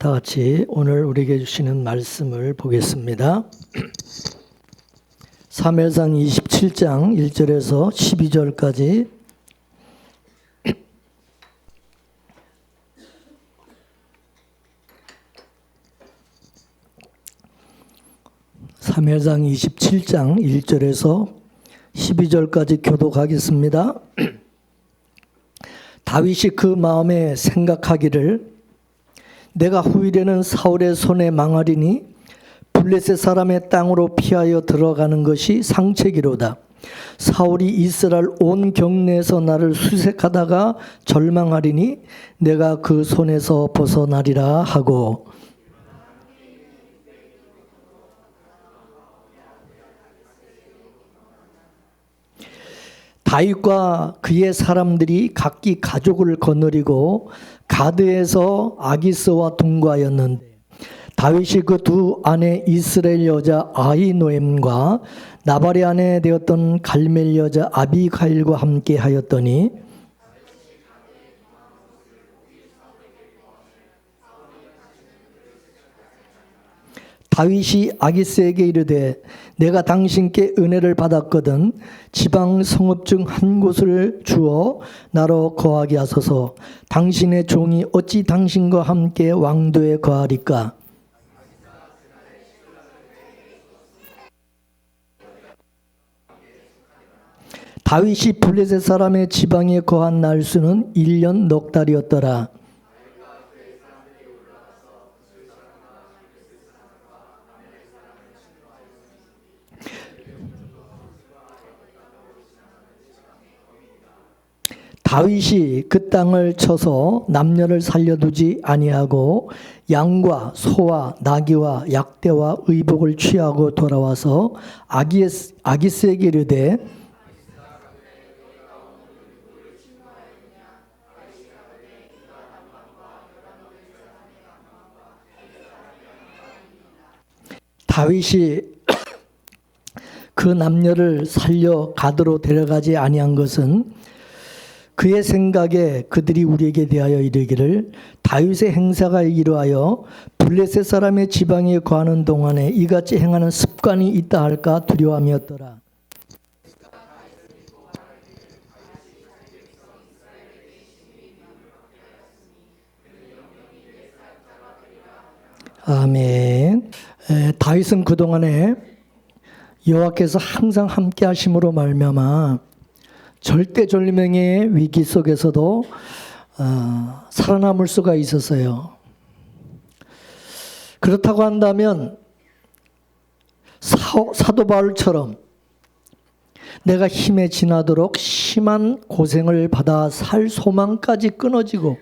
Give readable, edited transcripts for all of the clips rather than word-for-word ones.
다 같이 오늘 우리에게 주시는 말씀을 보겠습니다. 사무엘상 27장 1절에서 12절까지 사무엘상 27장 1절에서 12절까지 교독하겠습니다. 다윗이 그 마음에 생각하기를 내가 후일에는 사울의 손에 망하리니 블레셋 사람의 땅으로 피하여 들어가는 것이 상책이로다. 사울이 이스라엘 온 경내에서 나를 수색하다가 절망하리니 내가 그 손에서 벗어나리라 하고, 다윗과 그의 사람들이 각기 가족을 거느리고 가드에서 아기스와 동거하였는데 다윗이 그 두 아내 이스라엘 여자 아히노엠과 나발의 아내 되었던 갈멜 여자 아비가일과 함께 하였더니 다윗이 아기스에게 이르되 내가 당신께 은혜를 받았거든 지방 성읍 중 한 곳을 주어 나로 거하게 하소서. 당신의 종이 어찌 당신과 함께 왕도에 거하리까? 다윗이 블레셋 사람의 지방에 거한 날수는 1년 넉 달이었더라. 다윗이 그 땅을 쳐서 남녀를 살려두지 아니하고 양과 소와 나귀와 약대와 의복을 취하고 돌아와서 아기스에게 이르되 다윗이 그 남녀를 살려 가드로 데려가지 아니한 것은 그의 생각에 그들이 우리에게 대하여 이르기를 다윗의 행사가 이러하여 블레셋 사람의 지방에 거하는 동안에 이같이 행하는 습관이 있다 할까 두려움이었더라. 아멘. 다윗은 그동안에 여호와께서 항상 함께 하심으로 말미암아 절대절명의 위기 속에서도 살아남을 수가 있었어요. 그렇다고 한다면 사도 바울처럼 내가 힘에 지나도록 심한 고생을 받아 살 소망까지 끊어지고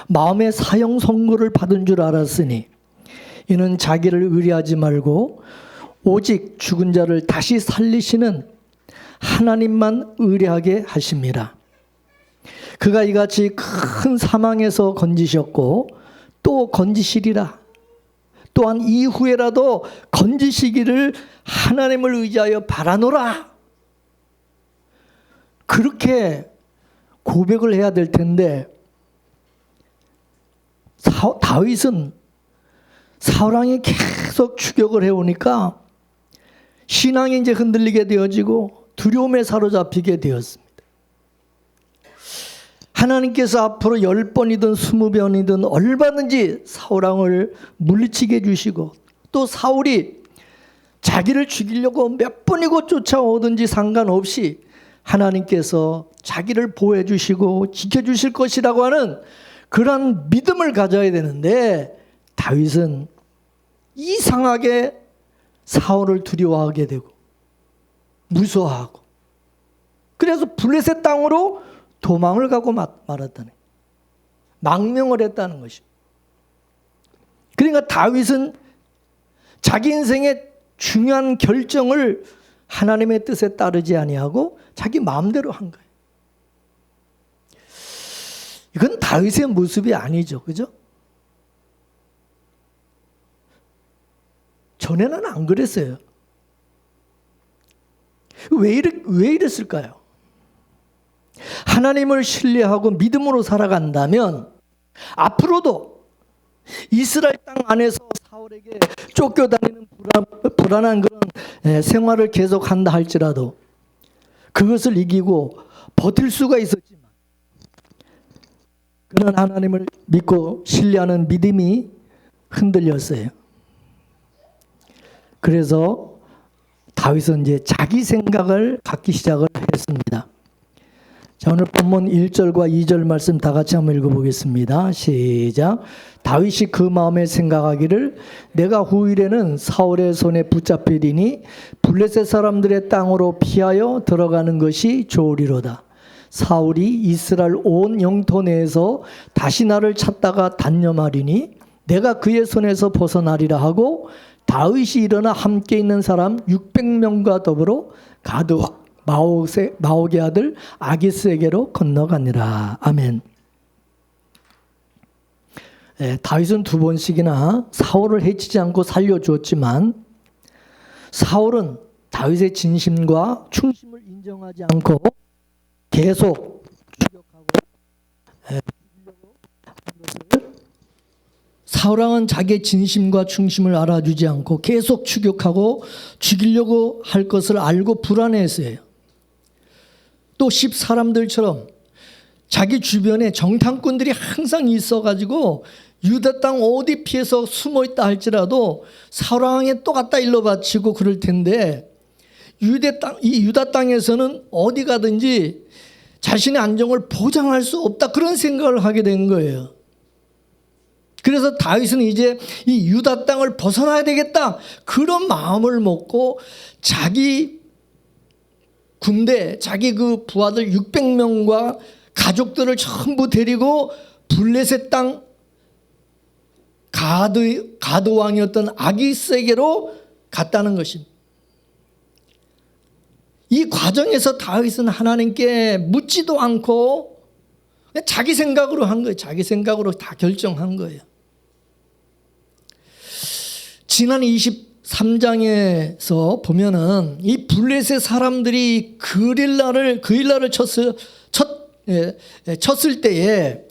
마음의 사형 선고를 받은 줄 알았으니 이는 자기를 의뢰하지 말고 오직 죽은 자를 다시 살리시는 하나님만 의뢰하게 하십니다. 그가 이같이 큰 사망에서 건지셨고 또 건지시리라. 또한 이후에라도 건지시기를 하나님을 의지하여 바라노라. 그렇게 고백을 해야 될 텐데 다윗은 사울 왕이 계속 추격을 해오니까 신앙이 이제 흔들리게 되어지고 두려움에 사로잡히게 되었습니다. 하나님께서 앞으로 10번이든 20번이든 얼마든지 사울 왕을 물리치게 해주시고 또 사울이 자기를 죽이려고 몇 번이고 쫓아오든지 상관없이 하나님께서 자기를 보호해 주시고 지켜주실 것이라고 하는 그런 믿음을 가져야 되는데 다윗은 이상하게 사울을 두려워하게 되고 무서워하고 그래서 블레셋 땅으로 도망을 가고 말았다네. 망명을 했다는 것입니다. 그러니까 다윗은 자기 인생의 중요한 결정을 하나님의 뜻에 따르지 아니하고 자기 마음대로 한 거예요. 이건 다윗의 모습이 아니죠. 그죠? 전에는 안 그랬어요. 왜 이랬을까요? 하나님을 신뢰하고 믿음으로 살아간다면 앞으로도 이스라엘 땅 안에서 사울에게 쫓겨다니는 불안한 그런 생활을 계속한다 할지라도 그것을 이기고 버틸 수가 있었지만 그런 하나님을 믿고 신뢰하는 믿음이 흔들렸어요. 그래서 다윗은 이제 자기 생각을 갖기 시작을 했습니다. 자, 오늘 본문 1절과 2절 말씀 다 같이 한번 읽어보겠습니다. 시작. 다윗이 그 마음에 생각하기를 내가 후일에는 사울의 손에 붙잡히리니 블레셋 사람들의 땅으로 피하여 들어가는 것이 좋으리로다. 사울이 이스라엘 온 영토 내에서 다시 나를 찾다가 단념하리니 내가 그의 손에서 벗어나리라 하고 다윗이 일어나 함께 있는 사람 600명과 더불어 가드와 마옥의 아들 아기스에게로 건너가니라. 아멘. 다윗은 두 번씩이나 사울을 해치지 않고 살려주었지만 사울은 다윗의 진심과 충심을 인정하지 않고 계속 추격하고 사울왕은 자기의 진심과 충심을 알아주지 않고 계속 추격하고 죽이려고 할 것을 알고 불안해했어요. 또 십 사람들처럼 자기 주변에 정탐꾼들이 항상 있어가지고 유다 땅 어디 피해서 숨어있다 할지라도 사울왕에 또 갖다 일러 바치고 그럴 텐데 이 유다 땅에서는 어디 가든지 자신의 안정을 보장할 수 없다 그런 생각을 하게 된 거예요. 그래서 다윗은 이제 이 유다 땅을 벗어나야 되겠다 그런 마음을 먹고 자기 군대 자기 그 부하들 600명과 가족들을 전부 데리고 블레셋 땅 가드 왕이었던 아기스에게로 갔다는 것입니다. 이 과정에서 다윗은 하나님께 묻지도 않고 자기 생각으로 한 거예요. 자기 생각으로 다 결정한 거예요. 지난 23장에서 보면은 이 블레셋 사람들이 그일라를 쳤을 때에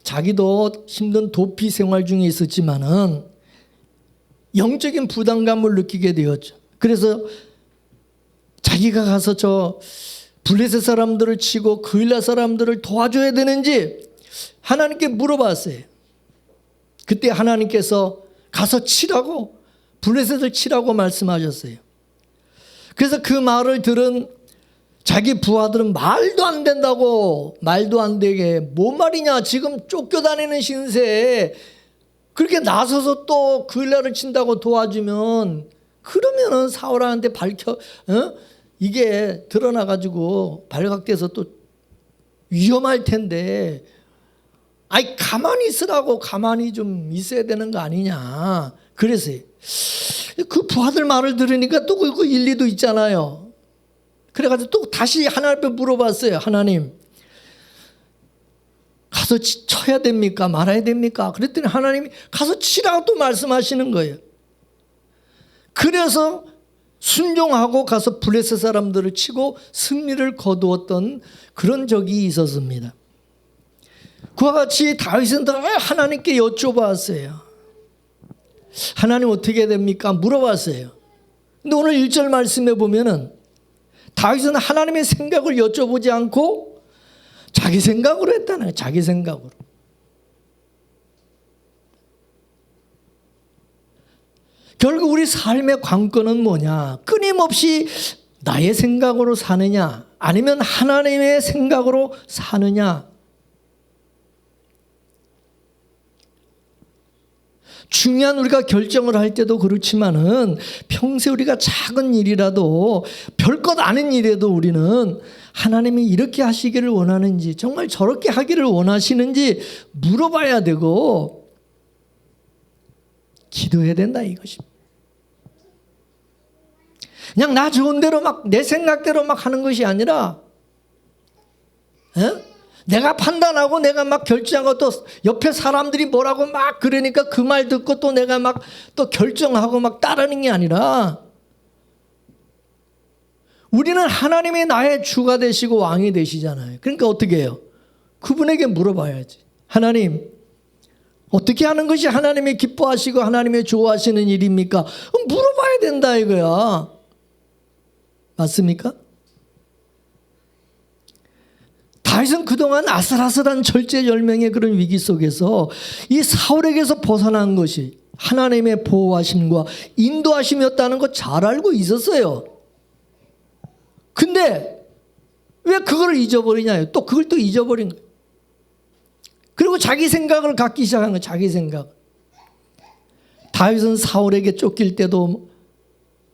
자기도 힘든 도피 생활 중에 있었지만은 영적인 부담감을 느끼게 되었죠. 그래서 자기가 가서 저 블레셋 사람들을 치고 그일라 사람들을 도와줘야 되는지 하나님께 물어봤어요. 그때 하나님께서 가서 치라고 블레셋을 치라고 말씀하셨어요. 그래서 그 말을 들은 자기 부하들은 말도 안 된다고 말도 안 되게 뭔 말이냐 지금 쫓겨다니는 신세에 그렇게 나서서 또 그일라를 친다고 도와주면 그러면은 사울한테 이게 드러나가지고 발각돼서 또 위험할 텐데 아이 가만히 있으라고 가만히 좀 있어야 되는 거 아니냐 그래서 그 부하들 말을 들으니까 또 그 일리도 있잖아요. 그래가지고 또 다시 하나님 앞에 물어봤어요. 하나님 가서 쳐야 됩니까 말아야 됩니까? 그랬더니 하나님이 가서 치라고 또 말씀하시는 거예요. 그래서 순종하고 가서 블레셋 사람들을 치고 승리를 거두었던 그런 적이 있었습니다. 그와 같이 다윗은 하나님께 여쭤봤어요. 하나님 어떻게 해야 됩니까? 물어봤어요. 근데 오늘 1절 말씀에 보면은 다윗은 하나님의 생각을 여쭤보지 않고 자기 생각으로 했다는 거예요. 자기 생각으로. 결국 우리 삶의 관건은 뭐냐? 끊임없이 나의 생각으로 사느냐? 아니면 하나님의 생각으로 사느냐? 중요한 우리가 결정을 할 때도 그렇지만은 평소에 우리가 작은 일이라도 별것 아닌 일에도 우리는 하나님이 이렇게 하시기를 원하는지 정말 저렇게 하기를 원하시는지 물어봐야 되고 기도해야 된다 이것입니다. 그냥 나 좋은 대로 막 내 생각대로 막 하는 것이 아니라 내가 판단하고 내가 막 결정하고 또 옆에 사람들이 뭐라고 막 그러니까 그 말 듣고 또 내가 막 또 결정하고 막 따르는 게 아니라 우리는 하나님이 나의 주가 되시고 왕이 되시잖아요. 그러니까 어떻게 해요? 그분에게 물어봐야지. 하나님 어떻게 하는 것이 하나님이 기뻐하시고 하나님이 좋아하시는 일입니까? 물어봐야 된다 이거야. 맞습니까? 다윗은 그동안 아슬아슬한 절제절명의 그런 위기 속에서 이 사울에게서 벗어난 것이 하나님의 보호하심과 인도하심이었다는 거 잘 알고 있었어요. 근데 왜 그걸 잊어버리냐요? 또 그걸 또 잊어버린 거예요. 그리고 자기 생각을 갖기 시작한 거예요. 자기 생각. 다윗은 사울에게 쫓길 때도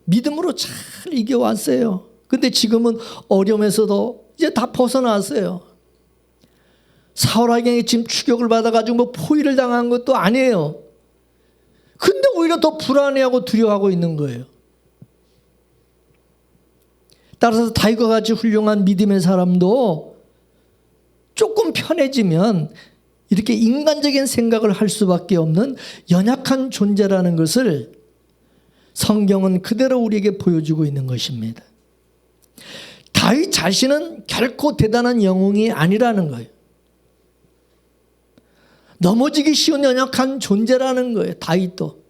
믿음으로 잘 이겨왔어요. 근데 지금은 어려움에서도 이제 다 벗어났어요. 사울에게 지금 추격을 받아가지고 뭐 포위를 당한 것도 아니에요. 근데 오히려 더 불안해하고 두려워하고 있는 거예요. 따라서 다윗과 같이 훌륭한 믿음의 사람도 조금 편해지면 이렇게 인간적인 생각을 할 수밖에 없는 연약한 존재라는 것을 성경은 그대로 우리에게 보여주고 있는 것입니다. 다윗 자신은 결코 대단한 영웅이 아니라는 거예요. 넘어지기 쉬운 연약한 존재라는 거예요. 다윗도.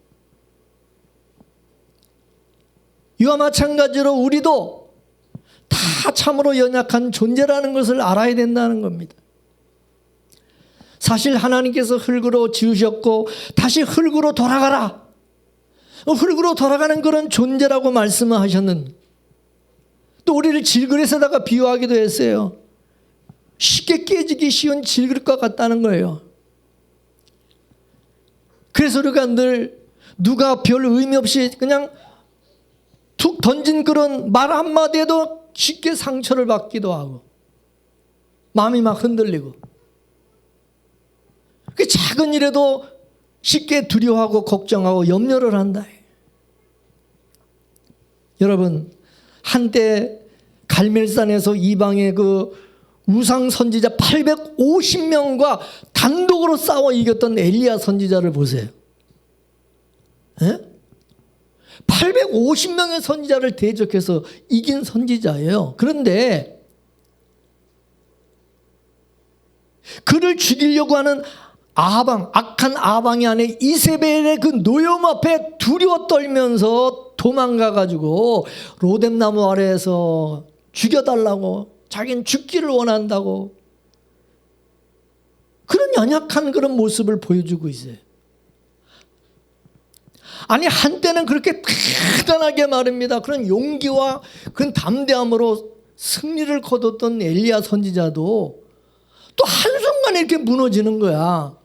이와 마찬가지로 우리도 다 참으로 연약한 존재라는 것을 알아야 된다는 겁니다. 사실 하나님께서 흙으로 지으셨고 다시 흙으로 돌아가라. 흙으로 돌아가는 그런 존재라고 말씀을 하셨는데 또 우리를 질그릇에다가 비유하기도 했어요. 쉽게 깨지기 쉬운 질그릇과 같다는 거예요. 그래서 우리가 늘 누가 별 의미 없이 그냥 툭 던진 그런 말 한마디에도 쉽게 상처를 받기도 하고 마음이 막 흔들리고 그 작은 일에도 쉽게 두려워하고 걱정하고 염려를 한다. 여러분 한때 갈멜산에서 이방의 그 우상 선지자 850명과 단독으로 싸워 이겼던 엘리야 선지자를 보세요. 850명의 선지자를 대적해서 이긴 선지자예요. 그런데 그를 죽이려고 하는 악한 아방이 안에 이세벨의 그 노염 앞에 두려워 떨면서 도망가가지고 로뎀나무 아래에서 죽여달라고 자기는 죽기를 원한다고 그런 연약한 그런 모습을 보여주고 있어요. 아니 한때는 그렇게 대단하게 말입니다. 그런 용기와 그런 담대함으로 승리를 거뒀던 엘리야 선지자도 또 한순간에 이렇게 무너지는 거야.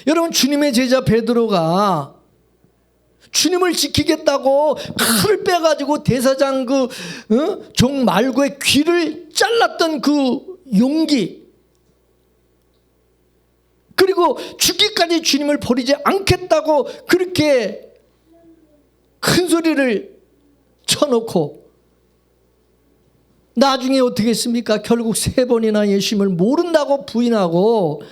여러분 주님의 제자 베드로가 주님을 지키겠다고 칼을 빼가지고 대사장 종 말고의 귀를 잘랐던 그 용기, 그리고 죽기까지 주님을 버리지 않겠다고 그렇게 큰 소리를 쳐놓고 나중에 어떻게 했습니까? 결국 3번이나 예수님을 모른다고 부인하고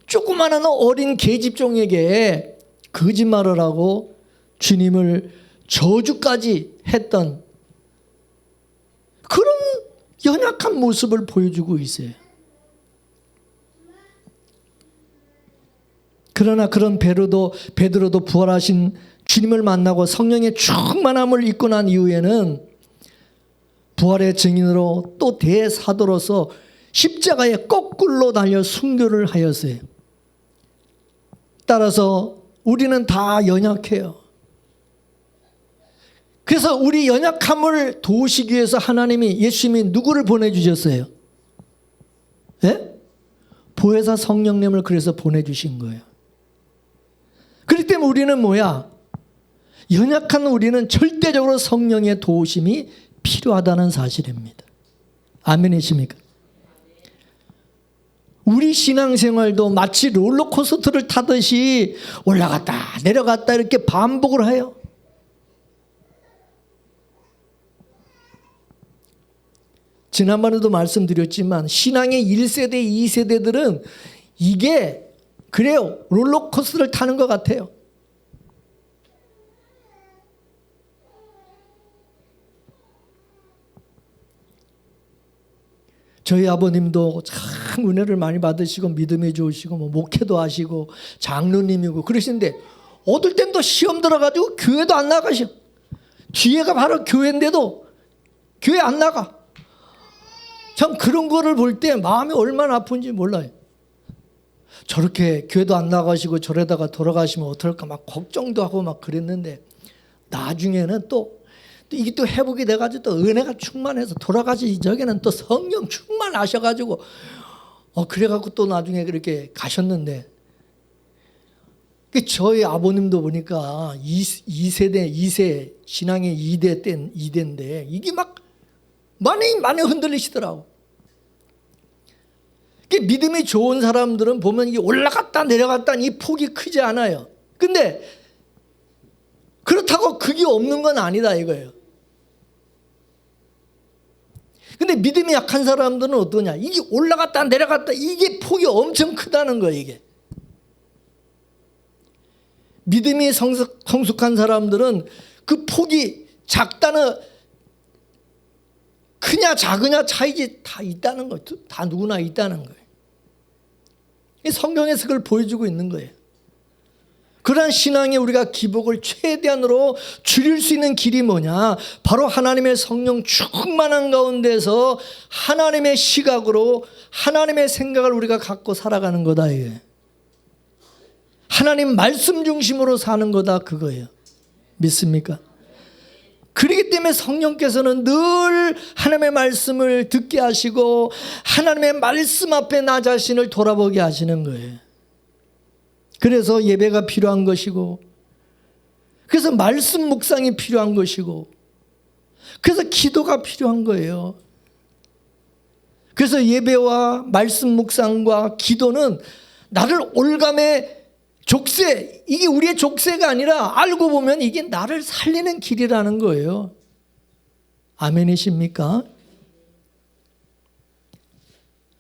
조그마한 어린 계집종에게 거짓말을 하고 주님을 저주까지 했던 그런 연약한 모습을 보여주고 있어요. 그러나 그런 베드로도 부활하신 주님을 만나고 성령의 충만함을 입고 난 이후에는 부활의 증인으로 또 대사도로서 십자가에 거꾸로 달려 순교를 하였어요. 따라서 우리는 다 연약해요. 그래서 우리 연약함을 도우시기 위해서 하나님이 예수님이 누구를 보내주셨어요? 예? 보혜사 성령님을 그래서 보내주신 거예요. 그렇기 때문에 우리는 뭐야? 연약한 우리는 절대적으로 성령의 도우심이 필요하다는 사실입니다. 아멘이십니까? 우리 신앙생활도 마치 롤러코스터를 타듯이 올라갔다 내려갔다 이렇게 반복을 해요. 지난번에도 말씀드렸지만 신앙의 1세대, 2세대들은 이게 그래요. 롤러코스터를 타는 것 같아요. 저희 아버님도 참 은혜를 많이 받으시고 믿음이 좋으시고 뭐 목회도 하시고 장로님이고 그러시는데 어떨 땐 또 시험 들어가지고 교회도 안 나가셔. 뒤에가 바로 교회인데도 교회 안 나가. 참 그런 거를 볼 때 마음이 얼마나 아픈지 몰라요. 저렇게 교회도 안 나가시고 저러다가 돌아가시면 어떨까 막 걱정도 하고 막 그랬는데 나중에는 또 이게 또 회복이 돼가지고 또 은혜가 충만해서 돌아가시 저기는 또 성령 충만하셔가지고 그래갖고 또 나중에 그렇게 가셨는데 저희 아버님도 보니까 2세 신앙의 2대인데 이게 막 많이 흔들리시더라고. 믿음이 좋은 사람들은 보면 이게 올라갔다 내려갔다 이 폭이 크지 않아요. 근데 그렇다고 그게 없는 건 아니다 이거예요. 근데 믿음이 약한 사람들은 어떠냐? 이게 올라갔다 내려갔다 이게 폭이 엄청 크다는 거예요 이게. 믿음이 성숙한 사람들은 그 폭이 작다는 크냐 작으냐 차이지 다 있다는 거예요. 다 누구나 있다는 거예요. 성경에서 그걸 보여주고 있는 거예요. 그러한 신앙에 우리가 기복을 최대한으로 줄일 수 있는 길이 뭐냐? 바로 하나님의 성령 충만한 가운데서 하나님의 시각으로 하나님의 생각을 우리가 갖고 살아가는 거다 이게. 하나님 말씀 중심으로 사는 거다 그거예요. 믿습니까? 그렇기 때문에 성령께서는 늘 하나님의 말씀을 듣게 하시고 하나님의 말씀 앞에 나 자신을 돌아보게 하시는 거예요. 그래서 예배가 필요한 것이고 그래서 말씀 묵상이 필요한 것이고 그래서 기도가 필요한 거예요. 그래서 예배와 말씀 묵상과 기도는 나를 올감의 족쇄, 이게 우리의 족쇄가 아니라 알고 보면 이게 나를 살리는 길이라는 거예요. 아멘이십니까?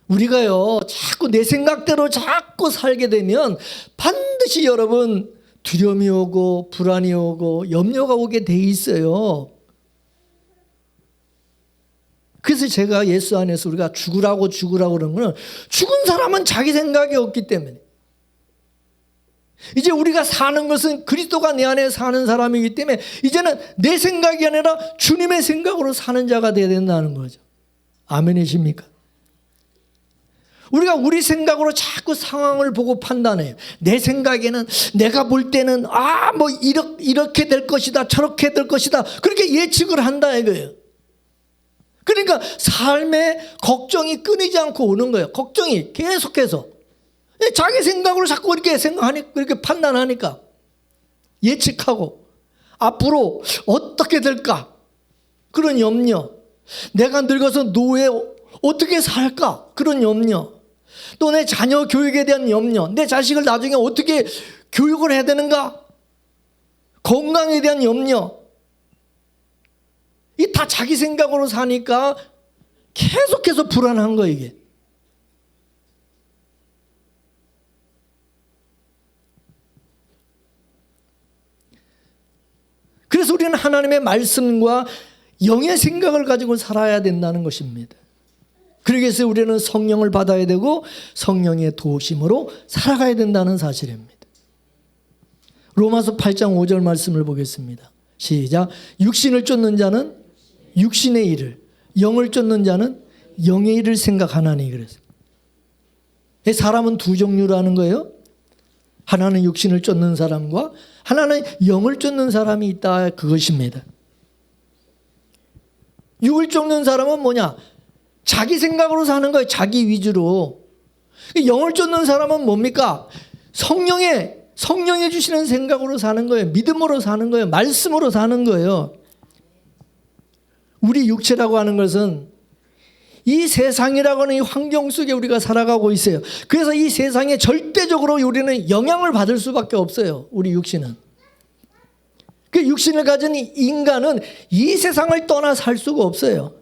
우리가요 자꾸 내 생각대로 자꾸 살게 되면 반드시 여러분 두려움이 오고 불안이 오고 염려가 오게 돼 있어요. 그래서 제가 예수 안에서 우리가 죽으라고 그러는 거는 죽은 사람은 자기 생각이 없기 때문에 이제 우리가 사는 것은 그리스도가 내 안에 사는 사람이기 때문에 이제는 내 생각이 아니라 주님의 생각으로 사는 자가 되어야 된다는 거죠. 아멘이십니까? 우리가 우리 생각으로 자꾸 상황을 보고 판단해요. 내 생각에는 내가 볼 때는 뭐 이렇게 될 것이다 저렇게 될 것이다 그렇게 예측을 한다 이거예요. 그러니까 삶에 걱정이 끊이지 않고 오는 거예요. 걱정이 계속해서 자기 생각으로 자꾸 이렇게 생각하니까 그렇게 판단하니까 예측하고 앞으로 어떻게 될까 그런 염려, 내가 늙어서 노후에 어떻게 살까 그런 염려, 또 내 자녀 교육에 대한 염려, 내 자식을 나중에 어떻게 교육을 해야 되는가, 건강에 대한 염려, 이 다 자기 생각으로 사니까 계속해서 불안한 거예요 이게. 그래서 우리는 하나님의 말씀과 영의 생각을 가지고 살아야 된다는 것입니다. 그러기 위해서 우리는 성령을 받아야 되고 성령의 도우심으로 살아가야 된다는 사실입니다. 로마서 8장 5절 말씀을 보겠습니다. 시작. 육신을 쫓는 자는 육신의 일을, 영을 쫓는 자는 영의 일을 생각하나니 그랬어요. 사람은 두 종류라는 거예요. 하나는 육신을 쫓는 사람과 하나는 영을 쫓는 사람이 있다 그것입니다. 육을 쫓는 사람은 뭐냐? 자기 생각으로 사는 거예요. 자기 위주로. 영을 쫓는 사람은 뭡니까? 성령이 주시는 생각으로 사는 거예요. 믿음으로 사는 거예요. 말씀으로 사는 거예요. 우리 육체라고 하는 것은 이 세상이라고 하는 이 환경 속에 우리가 살아가고 있어요. 그래서 이 세상에 절대적으로 우리는 영향을 받을 수밖에 없어요. 우리 육신은. 그 육신을 가진 인간은 이 세상을 떠나 살 수가 없어요.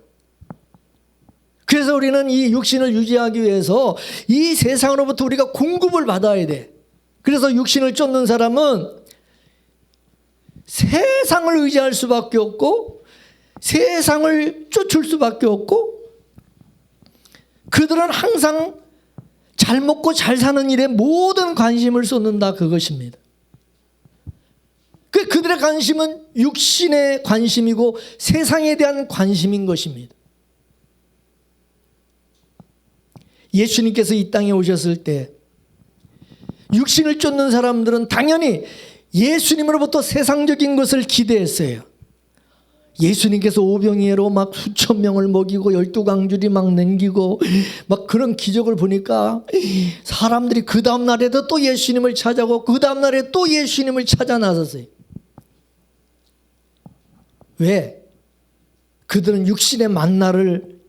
그래서 우리는 이 육신을 유지하기 위해서 이 세상으로부터 우리가 공급을 받아야 돼. 그래서 육신을 쫓는 사람은 세상을 의지할 수밖에 없고 세상을 쫓을 수밖에 없고 그들은 항상 잘 먹고 잘 사는 일에 모든 관심을 쏟는다, 그것입니다. 그들의 관심은 육신의 관심이고 세상에 대한 관심인 것입니다. 예수님께서 이 땅에 오셨을 때 육신을 쫓는 사람들은 당연히 예수님으로부터 세상적인 것을 기대했어요. 예수님께서 오병이어로 막 수천 명을 먹이고 12강줄이 막 남기고 막 그런 기적을 보니까 사람들이 그 다음 날에도 또 예수님을 찾아오고 그 다음 날에 또 예수님을 찾아 나섰어요. 왜? 그들은 육신의 만나를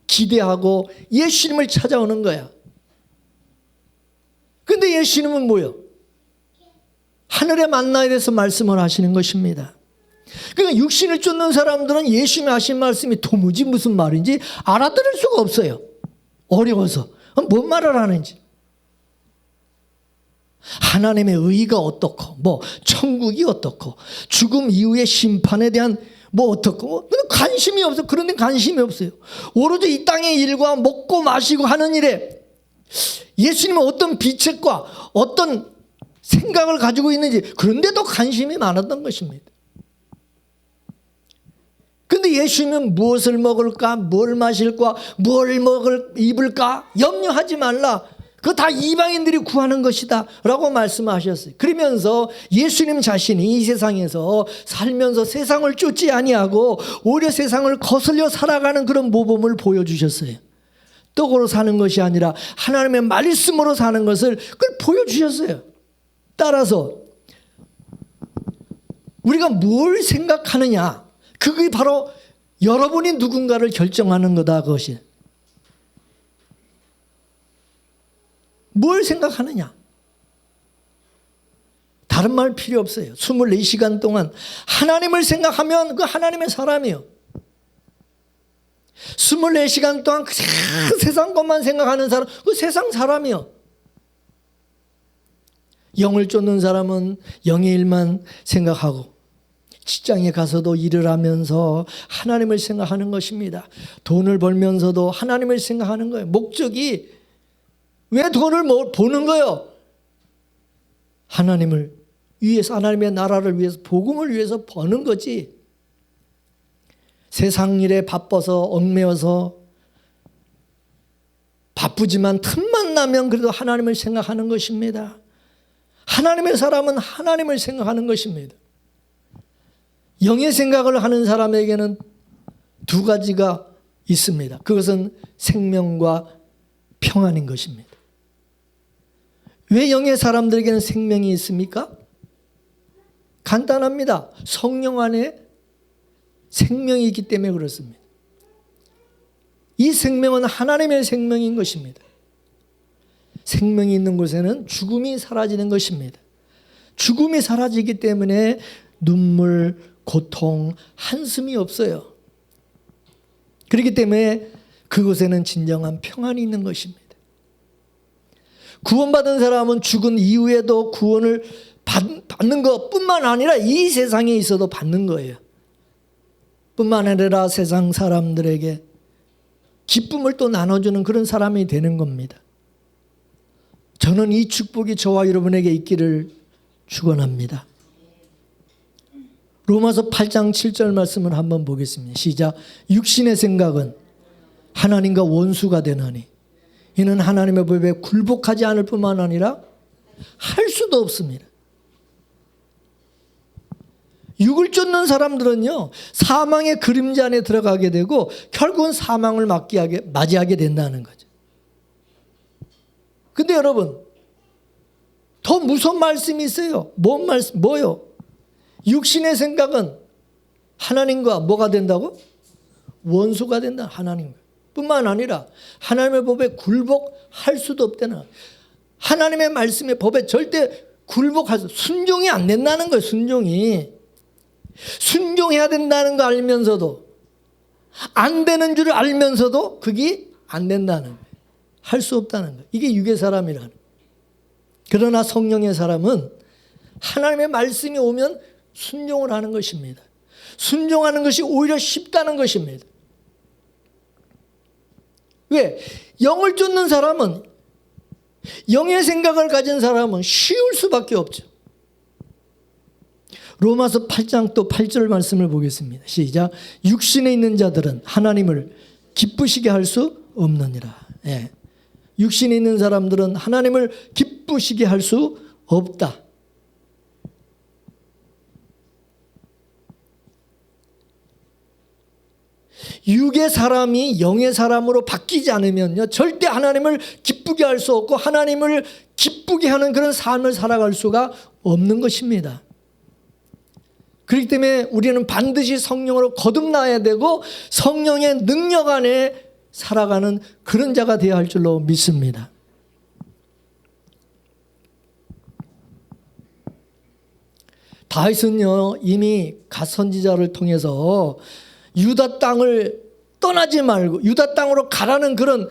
기대하고 예수님을 찾아오는 거야. 근데 예수님은 뭐요? 하늘의 만나에 대해서 말씀을 하시는 것입니다. 그러니까 육신을 쫓는 사람들은 예수님이 하신 말씀이 도무지 무슨 말인지 알아들을 수가 없어요. 어려워서. 뭔 말을 하는지. 하나님의 의가 어떻고 뭐 천국이 어떻고 죽음 이후의 심판에 대한 뭐 어떻고 관심이 없어. 그런데 관심이 없어요. 오로지 이 땅의 일과 먹고 마시고 하는 일에 예수님은 어떤 비책과 어떤 생각을 가지고 있는지 그런데도 관심이 많았던 것입니다. 근데 예수님은 무엇을 먹을까, 뭘 마실까, 뭘 입을까 염려하지 말라. 그거 다 이방인들이 구하는 것이다 라고 말씀하셨어요. 그러면서 예수님 자신이 이 세상에서 살면서 세상을 쫓지 아니하고 오히려 세상을 거슬려 살아가는 그런 모범을 보여주셨어요. 떡으로 사는 것이 아니라 하나님의 말씀으로 사는 것을 그걸 보여주셨어요. 따라서 우리가 뭘 생각하느냐, 그게 바로 여러분이 누군가를 결정하는 거다. 그것이 뭘 생각하느냐, 다른 말 필요 없어요. 24시간 동안 하나님을 생각하면 그 하나님의 사람이요. 24시간 동안 그 세상 것만 생각하는 사람, 그 세상 사람이요. 영을 쫓는 사람은 영의 일만 생각하고 직장에 가서도 일을 하면서 하나님을 생각하는 것입니다. 돈을 벌면서도 하나님을 생각하는 거예요. 목적이 왜 돈을 버는 거예요? 하나님을 위해서, 하나님의 나라를 위해서, 복음을 위해서 버는 거지. 세상 일에 바빠서 얽매여서 바쁘지만 틈만 나면 그래도 하나님을 생각하는 것입니다. 하나님의 사람은 하나님을 생각하는 것입니다. 영의 생각을 하는 사람에게는 두 가지가 있습니다. 그것은 생명과 평안인 것입니다. 왜 영의 사람들에게는 생명이 있습니까? 간단합니다. 성령 안에 생명이 있기 때문에 그렇습니다. 이 생명은 하나님의 생명인 것입니다. 생명이 있는 곳에는 죽음이 사라지는 것입니다. 죽음이 사라지기 때문에 눈물, 고통, 한숨이 없어요. 그렇기 때문에 그곳에는 진정한 평안이 있는 것입니다. 구원받은 사람은 죽은 이후에도 구원을 받는 것뿐만 아니라 이 세상에 있어도 받는 거예요. 뿐만 아니라 세상 사람들에게 기쁨을 또 나눠주는 그런 사람이 되는 겁니다. 저는 이 축복이 저와 여러분에게 있기를 축원합니다. 로마서 8장 7절 말씀을 한번 보겠습니다. 시작. 육신의 생각은 하나님과 원수가 되나니 이는 하나님의 법에 굴복하지 않을 뿐만 아니라 할 수도 없습니다. 육을 쫓는 사람들은요, 사망의 그림자 안에 들어가게 되고 결국은 사망을 맞이하게 된다는 거죠. 근데 여러분, 더 무서운 말씀이 있어요. 뭔 말씀? 뭐요? 육신의 생각은 하나님과 뭐가 된다고? 원수가 된다. 하나님과. 뿐만 아니라 하나님의 법에 굴복할 수도 없다는, 하나님의 말씀의 법에 절대 굴복할 수, 순종이 안 된다는 거예요. 순종해야 된다는 거 알면서도, 안 되는 줄 알면서도 그게 안 된다는 거예요. 할 수 없다는 거예요. 이게 육의 사람이라는 거예요. 그러나 성령의 사람은 하나님의 말씀이 오면 순종을 하는 것입니다. 순종하는 것이 오히려 쉽다는 것입니다. 왜? 영을 쫓는 사람은, 영의 생각을 가진 사람은 쉬울 수밖에 없죠. 로마서 8장 또 8절 말씀을 보겠습니다. 시작. 육신에 있는 자들은 하나님을 기쁘시게 할 수 없느니라. 예. 육신에 있는 사람들은 하나님을 기쁘시게 할 수 없다. 육의 사람이 영의 사람으로 바뀌지 않으면요, 절대 하나님을 기쁘게 할 수 없고 하나님을 기쁘게 하는 그런 삶을 살아갈 수가 없는 것입니다. 그렇기 때문에 우리는 반드시 성령으로 거듭나야 되고 성령의 능력 안에 살아가는 그런 자가 되어야 할 줄로 믿습니다. 다윗은요, 이미 갓 선지자를 통해서 유다 땅을 떠나지 말고 유다 땅으로 가라는 그런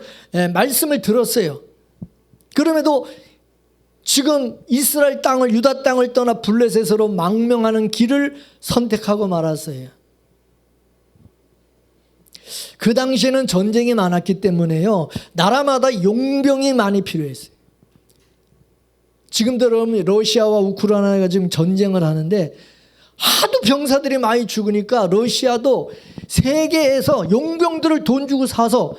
말씀을 들었어요. 그럼에도 지금 이스라엘 땅을, 유다 땅을 떠나 블레셋으로 망명하는 길을 선택하고 말았어요. 그 당시에는 전쟁이 많았기 때문에요, 나라마다 용병이 많이 필요했어요. 지금도 러시아와 우크라이나가 지금 전쟁을 하는데 하도 병사들이 많이 죽으니까 러시아도 세계에서 용병들을 돈 주고 사서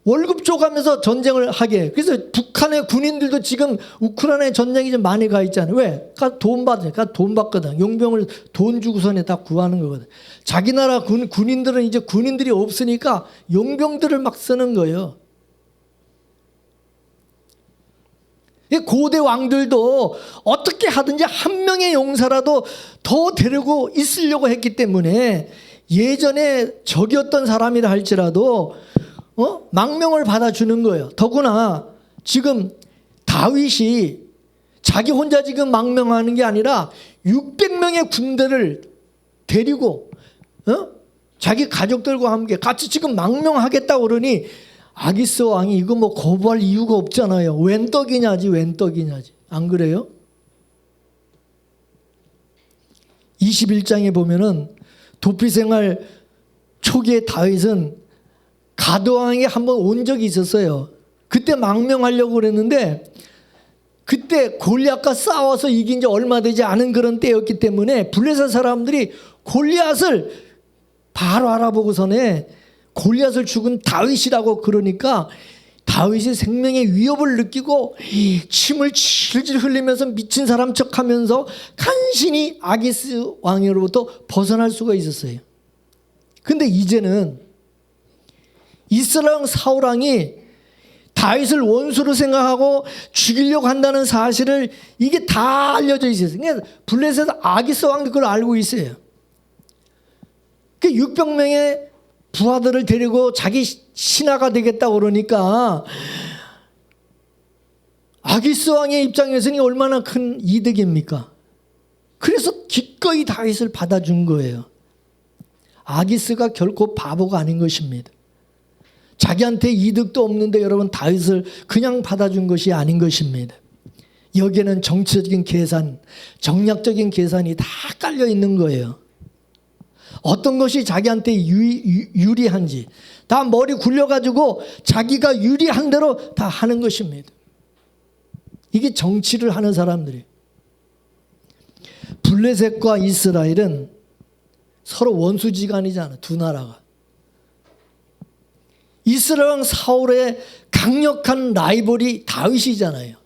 월급 줘가면서 전쟁을 하게 해요. 그래서 북한의 군인들도 지금 우크라이나에 전쟁이 좀 많이 가 있잖아요. 왜? 돈 받으니까 돈 받거든. 용병을 돈 주고선에 다 구하는 거거든. 자기 나라 군인들은 이제 군인들이 없으니까 용병들을 막 쓰는 거예요. 고대 왕들도 어떻게 하든지 한 명의 용사라도 더 데리고 있으려고 했기 때문에 예전에 적이었던 사람이라 할지라도 망명을 받아주는 거예요. 더구나 지금 다윗이 자기 혼자 지금 망명하는 게 아니라 600명의 군대를 데리고 자기 가족들과 함께 같이 지금 망명하겠다고 그러니 아기스 왕이 이거 뭐 거부할 이유가 없잖아요. 웬 떡이냐지, 웬 떡이냐지. 안 그래요? 21장에 보면은 도피 생활 초기에 다윗은 가드왕에게 한번 온 적이 있었어요. 그때 망명하려고 그랬는데 그때 골리앗과 싸워서 이긴 지 얼마 되지 않은 그런 때였기 때문에 블레셋 사람들이 골리앗을 바로 알아보고서는 골리앗을 죽은 다윗이라고 그러니까 다윗이 생명의 위협을 느끼고 침을 질질 흘리면서 미친 사람 척하면서 간신히 아기스 왕으로부터 벗어날 수가 있었어요. 근데 이제는 이스라엘 왕 사울 왕이 다윗을 원수로 생각하고 죽이려고 한다는 사실을 이게 다 알려져 있어요. 그러니까 블레셋 아기스 왕도 그걸 알고 있어요. 그 600명의 부하들을 데리고 자기 신하가 되겠다고 그러니까 아기스 왕의 입장에서는 얼마나 큰 이득입니까? 그래서 기꺼이 다윗을 받아준 거예요. 아기스가 결코 바보가 아닌 것입니다. 자기한테 이득도 없는데 여러분 다윗을 그냥 받아준 것이 아닌 것입니다. 여기에는 정치적인 계산, 정략적인 계산이 다 깔려 있는 거예요. 어떤 것이 자기한테 유리한지 다 머리 굴려가지고 자기가 유리한 대로 다 하는 것입니다. 이게 정치를 하는 사람들이에요. 블레셋과 이스라엘은 서로 원수지간이잖아, 두 나라가. 이스라엘 왕 사울의 강력한 라이벌이 다윗이잖아요.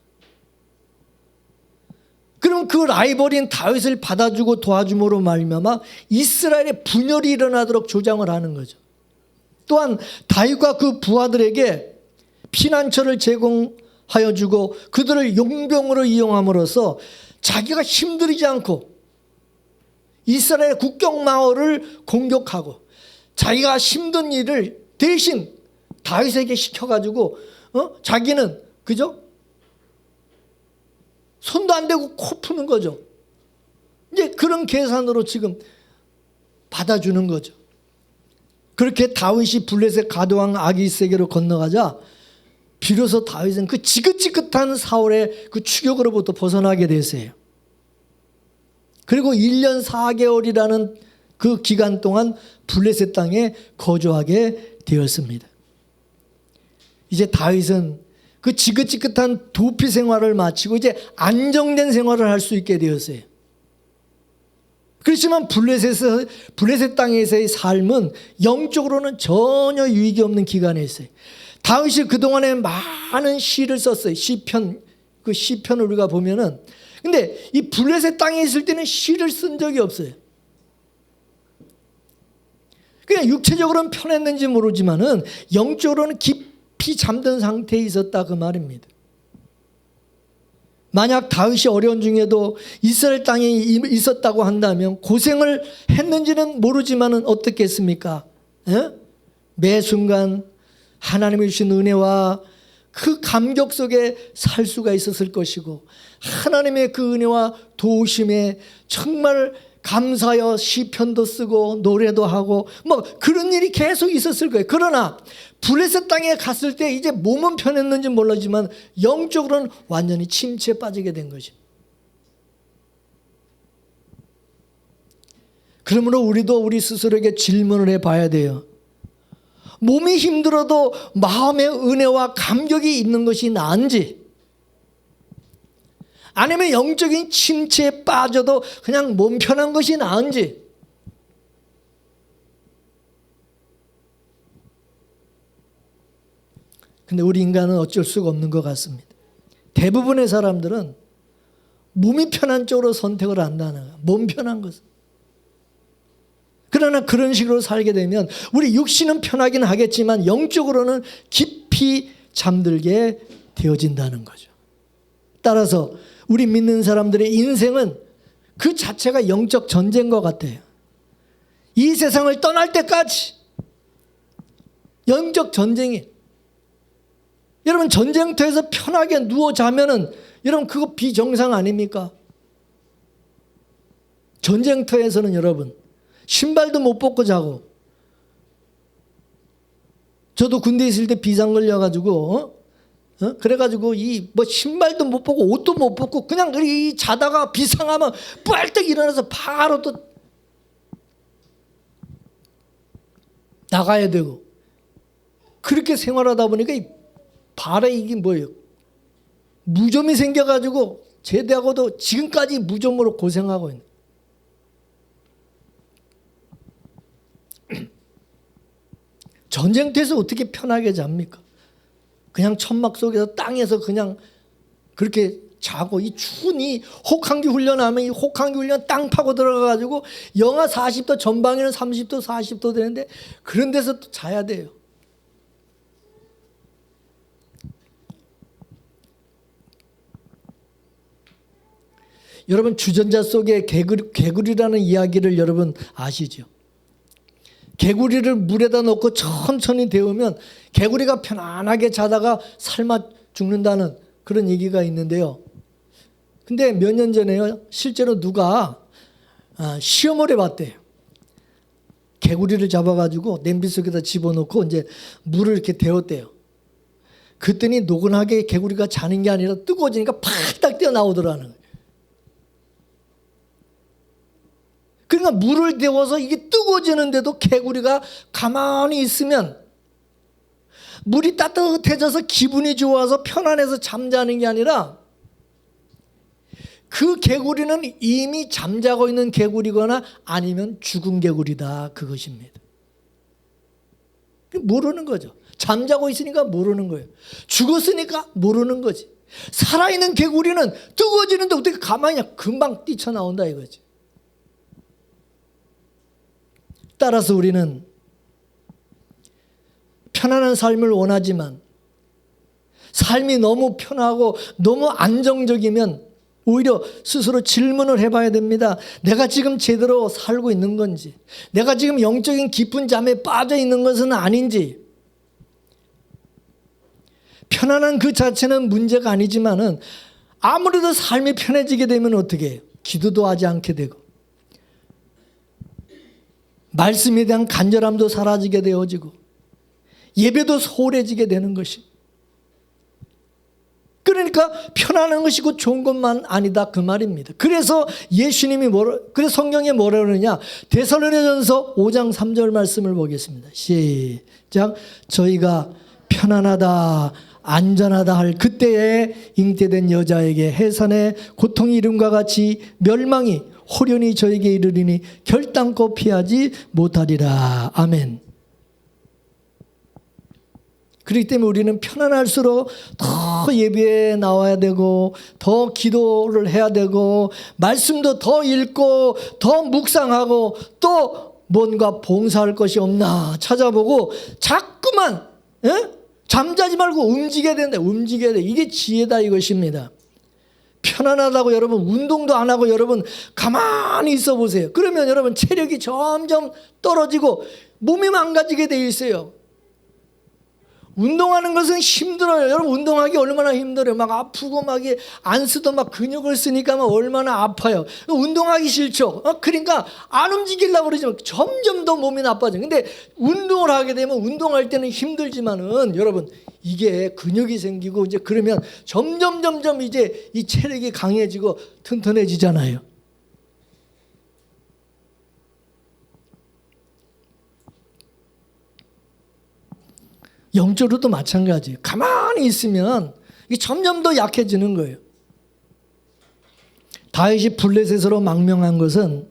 그럼 그 라이벌인 다윗을 받아주고 도와줌으로 말미암아 이스라엘의 분열이 일어나도록 조장을 하는 거죠. 또한 다윗과 그 부하들에게 피난처를 제공하여 주고 그들을 용병으로 이용함으로써 자기가 힘들이지 않고 이스라엘 국경 마을을 공격하고 자기가 힘든 일을 대신 다윗에게 시켜가지고 자기는 그죠? 손도 안 대고 코 푸는 거죠. 이제 그런 계산으로 지금 받아주는 거죠. 그렇게 다윗이 블레셋 가드왕 아기스에게로 건너가자 비로소 다윗은 그 지긋지긋한 사울의 그 추격으로부터 벗어나게 됐어요. 그리고 1년 4개월이라는 그 기간 동안 블레셋 땅에 거주하게 되었습니다. 이제 다윗은 그 지긋지긋한 도피 생활을 마치고 이제 안정된 생활을 할 수 있게 되었어요. 그렇지만 블레셋 땅에서의 삶은 영적으로는 전혀 유익이 없는 기간에 있어요. 다윗이 그동안에 많은 시를 썼어요. 그 시편을 우리가 보면은. 근데 이 블레셋 땅에 있을 때는 시를 쓴 적이 없어요. 그냥 육체적으로는 편했는지 모르지만은 영적으로는 깊이 잠든 상태에 있었다 그 말입니다. 만약 다윗이 어려운 중에도 이스라엘 땅에 있었다고 한다면 고생을 했는지는 모르지만은 어떻겠습니까? 매 순간 하나님이 주신 은혜와 그 감격 속에 살 수가 있었을 것이고 하나님의 그 은혜와 도우심에 정말 감사하여 시편도 쓰고 노래도 하고 뭐 그런 일이 계속 있었을 거예요. 그러나 블레셋 땅에 갔을 때 이제 몸은 편했는지 몰라지만 영적으로는 완전히 침체에 빠지게 된 거죠. 그러므로 우리도 우리 스스로에게 질문을 해봐야 돼요. 몸이 힘들어도 마음의 은혜와 감격이 있는 것이 나은지, 아니면 영적인 침체에 빠져도 그냥 몸 편한 것이 나은지. 근데 우리 인간은 어쩔 수가 없는 것 같습니다. 대부분의 사람들은 몸이 편한 쪽으로 선택을 한다는 거예요. 몸 편한 것은. 그러나 그런 식으로 살게 되면 우리 육신은 편하긴 하겠지만 영적으로는 깊이 잠들게 되어진다는 거죠. 따라서 우리 믿는 사람들의 인생은 그 자체가 영적 전쟁과 같아요. 이 세상을 떠날 때까지 영적 전쟁이. 여러분 전쟁터에서 편하게 누워 자면은 여러분 그거 비정상 아닙니까? 전쟁터에서는 여러분 신발도 못 벗고 자고. 저도 군대에 있을 때 비상 걸려가지고 그래가지고 뭐 신발도 못 벗고 옷도 못 벗고 그냥 자다가 비상하면 뻘떡 일어나서 바로 또 나가야 되고. 그렇게 생활하다 보니까 발에 이게 뭐예요? 무좀이 생겨가지고 제대하고도 지금까지 무좀으로 고생하고 있는. 전쟁터에서 어떻게 편하게 잡니까? 그냥 천막 속에서 땅에서 그냥 그렇게 자고 이 추운 이 혹한기 훈련하면 이 혹한기 훈련 땅 파고 들어가가지고 영하 40도 전방에는 30도 40도 되는데 그런 데서 또 자야 돼요. 여러분 주전자 속에 개구리라는 이야기를 여러분 아시죠? 개구리를 물에다 넣고 천천히 데우면 개구리가 편안하게 자다가 삶아 죽는다는 그런 얘기가 있는데요. 근데 몇 년 전에요, 실제로 누가 시험을 해봤대요. 개구리를 잡아가지고 냄비 속에다 집어넣고 이제 물을 이렇게 데웠대요. 그랬더니 노곤하게 개구리가 자는 게 아니라 뜨거워지니까 팍딱 뛰어나오더라는 거예요. 그러니까 물을 데워서 이게 뜨거워지는데도 개구리가 가만히 있으면 물이 따뜻해져서 기분이 좋아서 편안해서 잠자는 게 아니라 그 개구리는 이미 잠자고 있는 개구리거나 아니면 죽은 개구리다 그것입니다. 모르는 거죠. 잠자고 있으니까 모르는 거예요. 죽었으니까 모르는 거지. 살아있는 개구리는 뜨거워지는데 어떻게 가만히 금방 뛰쳐나온다 이거지. 따라서 우리는 편안한 삶을 원하지만 삶이 너무 편하고 너무 안정적이면 오히려 스스로 질문을 해봐야 됩니다. 내가 지금 제대로 살고 있는 건지, 내가 지금 영적인 깊은 잠에 빠져 있는 것은 아닌지. 편안한 그 자체는 문제가 아니지만은 아무래도 삶이 편해지게 되면 어떻게 해요? 기도도 하지 않게 되고 말씀에 대한 간절함도 사라지게 되어지고 예배도 소홀해지게 되는 것이. 그러니까 편안한 것이고 좋은 것만 아니다 그 말입니다. 그래서 예수님이 그래서 성경에 뭐라 그러느냐, 데살로니가전서 5장 3절 말씀을 보겠습니다. 시작. 저희가 편안하다, 안전하다 할 그때에 잉태된 여자에게 해산의 고통이 이름과 같이 멸망이 호련히 저에게 이르리니 결단코 피하지 못하리라. 아멘. 그렇기 때문에 우리는 편안할수록 더 예배에 나와야 되고 더 기도를 해야 되고 말씀도 더 읽고 더 묵상하고 또 뭔가 봉사할 것이 없나 찾아보고 자꾸만 잠자지 말고 움직여야 된다. 움직여야 돼. 이게 지혜다 이것입니다. 편안하다고 여러분 운동도 안 하고 여러분 가만히 있어 보세요. 그러면 여러분 체력이 점점 떨어지고 몸이 망가지게 돼 있어요. 운동하는 것은 힘들어요. 여러분 운동하기 얼마나 힘들어요. 막 아프고 막 안 쓰도 막 근육을 쓰니까 막 얼마나 아파요. 운동하기 싫죠. 그러니까 안 움직이려고 그러지만 점점 더 몸이 나빠져요. 근데 운동을 하게 되면 운동할 때는 힘들지만은 여러분 이게 근육이 생기고 이제 그러면 점점 이제 이 체력이 강해지고 튼튼해지잖아요. 영적으로도 마찬가지예요. 가만히 있으면 이게 점점 더 약해지는 거예요. 다윗이 블레셋으로 망명한 것은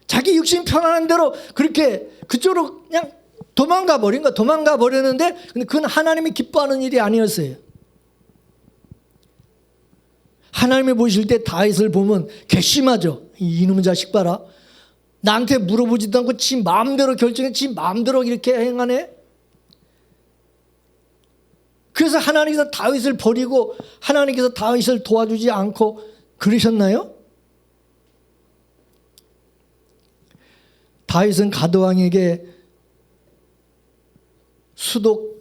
자기 육신 편안한 대로 그렇게 그쪽으로 그냥 도망가 버렸는데 근데 그건 하나님이 기뻐하는 일이 아니었어요. 하나님이 보실 때 다윗을 보면 괘씸하죠. 이놈의 자식 봐라. 나한테 물어보지도 않고 지 마음대로 결정해 지 마음대로 이렇게 행하네. 그래서 하나님께서 다윗을 버리고 하나님께서 다윗을 도와주지 않고 그러셨나요? 다윗은 가드왕에게 수도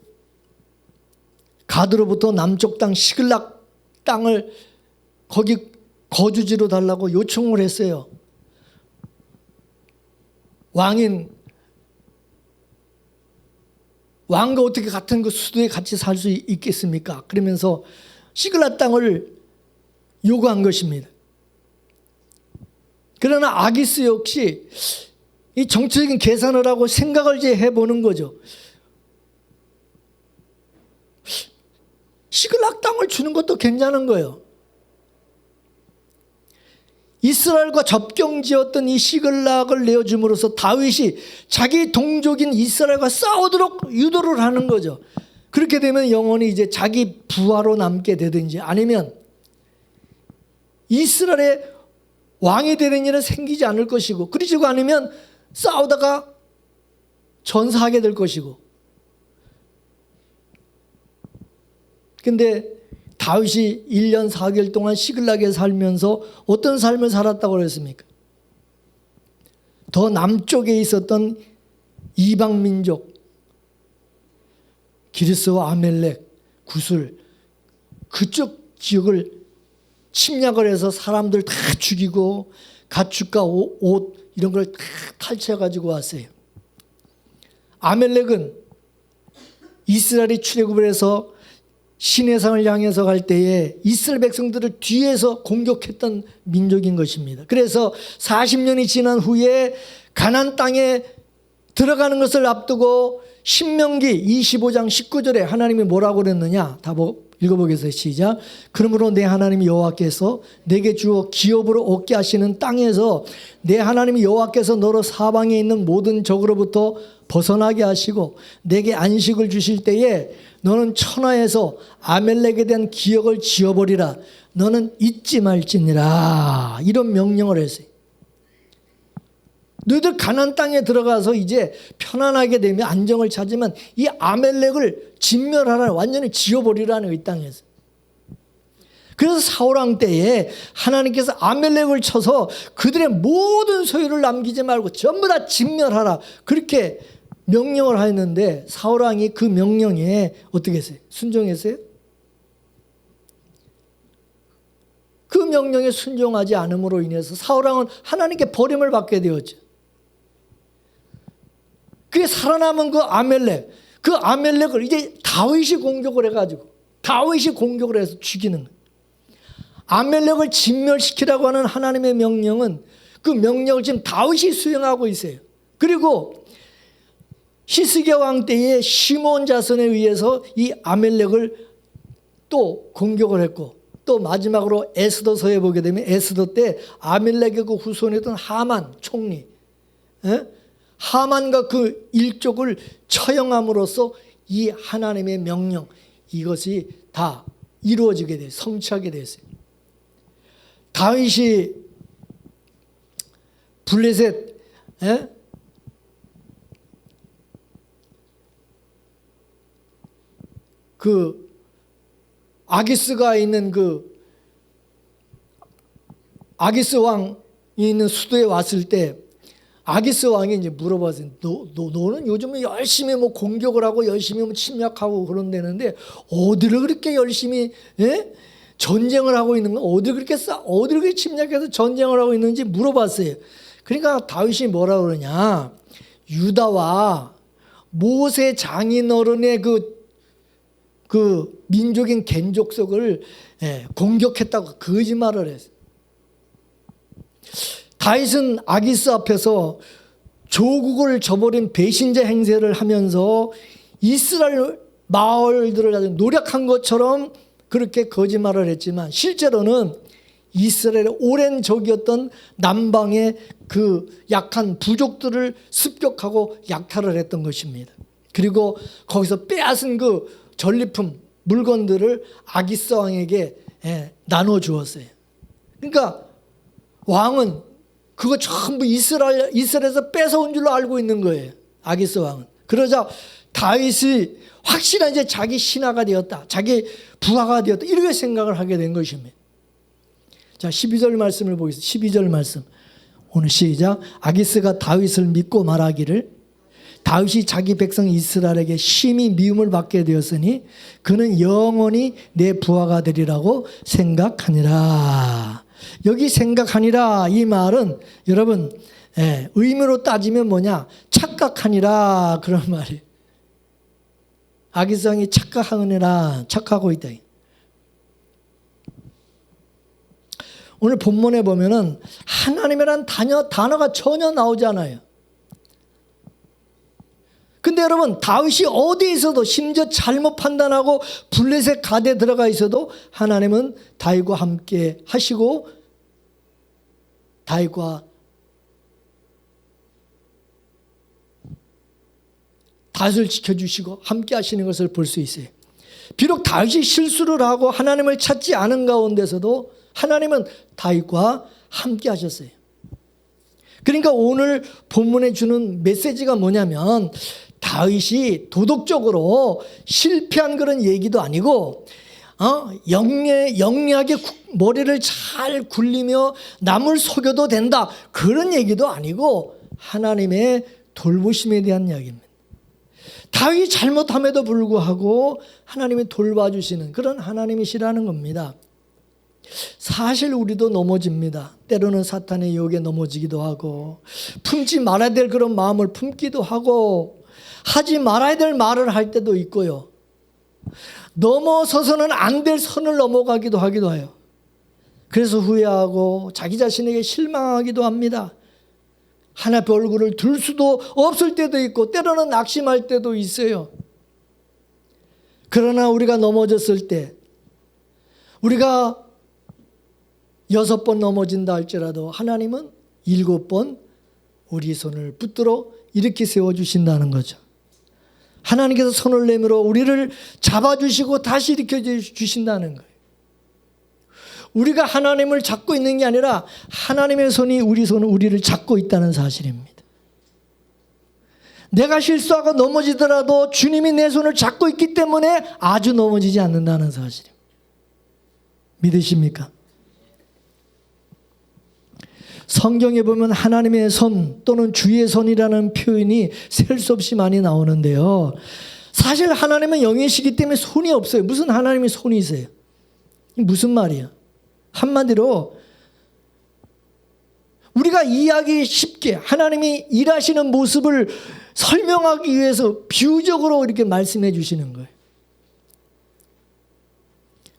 가드로부터 남쪽 땅 시글락 땅을 거기 거주지로 달라고 요청을 했어요. 왕과 어떻게 같은 그 수도에 같이 살 수 있겠습니까? 그러면서 시글락 땅을 요구한 것입니다. 그러나 아기스 역시 이 정치적인 계산을 하고 생각을 이제 해보는 거죠. 시글락 땅을 주는 것도 괜찮은 거예요. 이스라엘과 접경지었던 이 시글락을 내어줌으로써 다윗이 자기 동족인 이스라엘과 싸우도록 유도를 하는 거죠. 그렇게 되면 영원히 이제 자기 부하로 남게 되든지 아니면 이스라엘의 왕이 되는 일은 생기지 않을 것이고 그러지도 않으면 싸우다가 전사하게 될 것이고. 근데 다윗이 1년 4개월 동안 시글락에 살면서 어떤 삶을 살았다고 그랬습니까? 더 남쪽에 있었던 이방 민족 기르스와 아멜렉, 구술 그쪽 지역을 침략을 해서 사람들 다 죽이고 가축과 옷 이런 걸 다 탈취해 가지고 왔어요. 아멜렉은 이스라엘이 출애굽을 해서 시내산을 향해서 갈 때에 이스라엘 백성들을 뒤에서 공격했던 민족인 것입니다. 그래서 40년이 지난 후에 가나안 땅에 들어가는 것을 앞두고 신명기 25장 19절에 하나님이 뭐라고 그랬느냐? 다 읽어보겠어요. 시작. 그러므로 내 하나님 여호와께서 내게 주어 기업으로 얻게 하시는 땅에서 내 하나님 여호와께서 너로 사방에 있는 모든 적으로부터 벗어나게 하시고 내게 안식을 주실 때에 너는 천하에서 아멜렉에 대한 기억을 지워버리라. 너는 잊지 말지니라. 이런 명령을 했어요. 너희들 가나안 땅에 들어가서 이제 편안하게 되면 안정을 찾으면 이 아멜렉을 진멸하라. 완전히 지워버리라는 이 땅에서. 그래서 사울왕 때에 하나님께서 아멜렉을 쳐서 그들의 모든 소유를 남기지 말고 전부 다 진멸하라. 그렇게 명령을 하였는데 사울왕이 그 명령에 어떻게 했어요? 순종했어요? 그 명령에 순종하지 않음으로 인해서 사울왕은 하나님께 버림을 받게 되었죠. 그게 살아남은 그 아멜렉을 이제 다윗이 공격을 해가지고 다윗이 공격을 해서 죽이는 거예요. 아멜렉을 진멸시키라고 하는 하나님의 명령은 그 명령을 지금 다윗이 수행하고 있어요. 그리고 히스기야 왕 때에 시몬 자손에 의해서 이 아멜렉을 또 공격을 했고, 또 마지막으로 에스더서에 보게 되면 에스더 때 아멜렉의 그 후손이었던 하만 총리, 하만과 그 일족을 처형함으로써 이 하나님의 명령, 이것이 다 이루어지게 됐어요. 성취하게 됐어요. 다윗이 블레셋 그 아기스가 있는 그 아기스 왕이 있는 수도에 왔을 때 아기스 왕이 이제 물어봤어요. 너는 요즘에 열심히 뭐 공격을 하고 열심히 뭐 침략하고 그런다는데 어디를 그렇게 열심히 전쟁을 하고 있는 거? 어디를 그렇게 침략해서 전쟁을 하고 있는지 물어봤어요. 그러니까 다윗이 뭐라 그러냐? 유다와 모세 장인어른의 그 민족인 겐족속을 공격했다고 거짓말을 했어요. 다윗은 아기스 앞에서 조국을 저버린 배신자 행세를 하면서 이스라엘 마을들을 아주 노력한 것처럼 그렇게 거짓말을 했지만 실제로는 이스라엘의 오랜 적이었던 남방의 그 약한 부족들을 습격하고 약탈을 했던 것입니다. 그리고 거기서 빼앗은 그 전리품 물건들을 아기스 왕에게 나눠주었어요. 그러니까 왕은 그거 전부 이스라엘에서 뺏어온 줄로 알고 있는 거예요. 아기스 왕은. 그러자 다윗이 확실한 이제 자기 신하가 되었다, 자기 부하가 되었다, 이렇게 생각을 하게 된 것입니다. 자, 12절 말씀을 보겠습니다. 12절 말씀. 오늘 시작. 아기스가 다윗을 믿고 말하기를 다윗이 자기 백성 이스라엘에게 심히 미움을 받게 되었으니 그는 영원히 내 부하가 되리라고 생각하니라. 여기 생각하니라 이 말은 여러분 의미로 따지면 뭐냐? 착각하니라 그런 말이에요. 아기스 왕이 착각하느라 착각하고 있다. 오늘 본문에 보면은 하나님이란 단어가 전혀 나오지 않아요. 근데 여러분 다윗이 어디에 있어도 심지어 잘못 판단하고 블레셋 가대에 들어가 있어도 하나님은 다윗과 함께 하시고 다윗을 지켜주시고 함께 하시는 것을 볼 수 있어요. 비록 다윗이 실수를 하고 하나님을 찾지 않은 가운데서도 하나님은 다윗과 함께 하셨어요. 그러니까 오늘 본문에 주는 메시지가 뭐냐면 다윗이 도덕적으로 실패한 그런 얘기도 아니고 영리하게 머리를 잘 굴리며 남을 속여도 된다 그런 얘기도 아니고 하나님의 돌보심에 대한 이야기입니다. 다윗이 잘못함에도 불구하고 하나님이 돌봐주시는 그런 하나님이시라는 겁니다. 사실 우리도 넘어집니다. 때로는 사탄의 유혹에 넘어지기도 하고 품지 말아야 될 그런 마음을 품기도 하고 하지 말아야 될 말을 할 때도 있고요. 넘어서서는 안 될 선을 넘어가기도 하기도 해요. 그래서 후회하고 자기 자신에게 실망하기도 합니다. 하나님 얼굴을 들 수도 없을 때도 있고 때로는 낙심할 때도 있어요. 그러나 우리가 넘어졌을 때 우리가 6번 넘어진다 할지라도 하나님은 7번 우리 손을 붙들어 이렇게 세워주신다는 거죠. 하나님께서 손을 내밀어 우리를 잡아주시고 다시 일으켜 주신다는 거예요. 우리가 하나님을 잡고 있는 게 아니라 하나님의 손이 우리를 잡고 있다는 사실입니다. 내가 실수하고 넘어지더라도 주님이 내 손을 잡고 있기 때문에 아주 넘어지지 않는다는 사실입니다. 믿으십니까? 성경에 보면 하나님의 손 또는 주의 손이라는 표현이 셀 수 없이 많이 나오는데요. 사실 하나님은 영이시기 때문에 손이 없어요. 무슨 하나님의 손이 있어요? 무슨 말이야? 한마디로 우리가 이해하기 쉽게 하나님이 일하시는 모습을 설명하기 위해서 비유적으로 이렇게 말씀해 주시는 거예요.